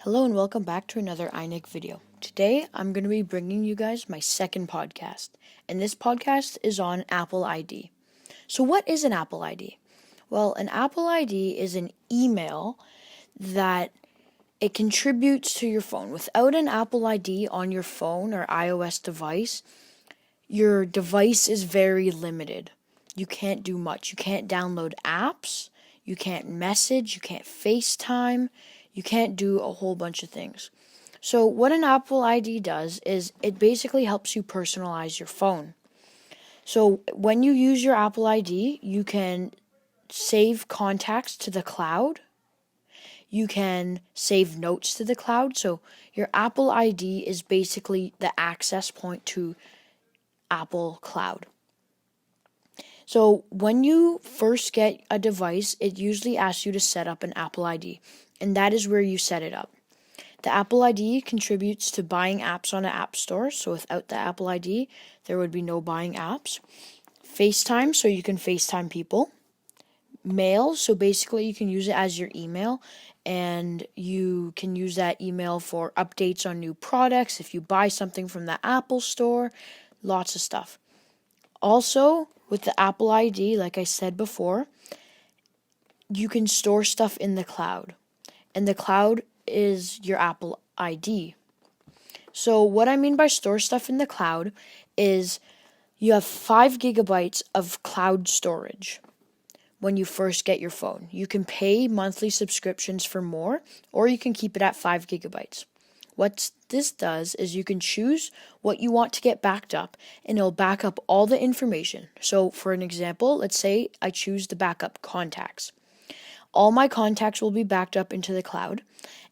Hello and welcome back to another iNick video. Today I'm going to be bringing you guys my second podcast, and this podcast is on Apple ID. So what is an Apple ID? Well, an Apple ID is an email that it contributes to your phone. Without an Apple ID on your phone or iOS device, your device is very limited. You can't do much. You can't download apps, you can't message, you can't FaceTime, you can't do a whole bunch of things. So what an Apple ID does is it basically helps you personalize your phone. So when you use your Apple ID, you can save contacts to the cloud. You can save notes to the cloud. So your Apple ID is basically the access point to Apple Cloud. So when you first get a device, it usually asks you to set up an Apple ID, and that is where you set it up. The Apple ID contributes to buying apps on the App Store, so without the Apple ID, there would be no buying apps. FaceTime, so you can FaceTime people. Mail, so basically you can use it as your email, and you can use that email for updates on new products, if you buy something from the Apple Store, lots of stuff. Also, with the Apple ID, like I said before, you can store stuff in the cloud, and the cloud is your Apple ID. So what I mean by store stuff in the cloud is you have 5 gigabytes of cloud storage when you first get your phone. You can pay monthly subscriptions for more, or you can keep it at 5 gigabytes. What this does is you can choose what you want to get backed up, and it'll back up all the information. So for an example, let's say I choose to back up contacts. All my contacts will be backed up into the cloud,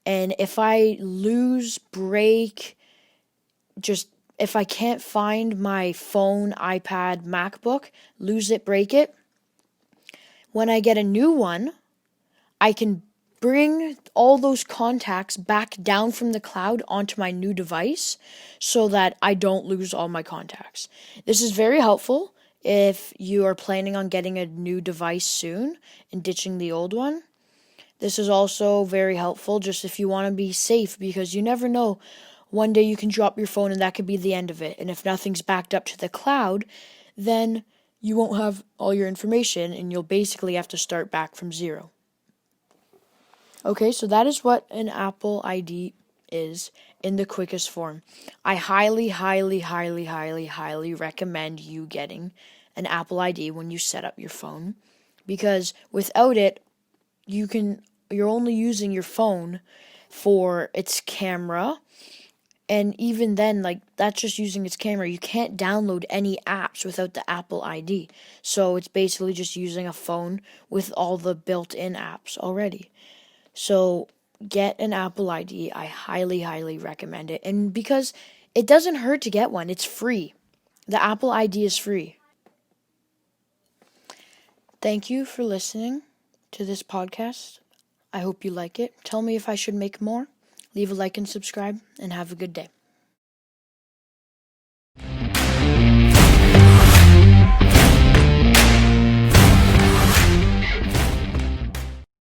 and if I lose, break, if I can't find my phone, iPad, MacBook, lose it, break it, when I get a new one, I can bring all those contacts back down from the cloud onto my new device so that I don't lose all my contacts. This is very helpful if you are planning on getting a new device soon and ditching the old one. This is also very helpful just if you want to be safe, because you never know. One day you can drop your phone and that could be the end of it. And if nothing's backed up to the cloud, then you won't have all your information and you'll basically have to start back from zero. Okay, so that is what an Apple ID is in the quickest form. I highly, highly, highly, highly, highly recommend you getting an Apple ID when you set up your phone, because without it, you're only using your phone for its camera, and even then, that's just using its camera. You can't download any apps without the Apple ID. So it's basically just using a phone with all the built-in apps already. So get an Apple ID. I highly, highly recommend it. And because it doesn't hurt to get one, it's free. The Apple ID is free. Thank you for listening to this podcast. I hope you like it. Tell me if I should make more. Leave a like and subscribe, and have a good day.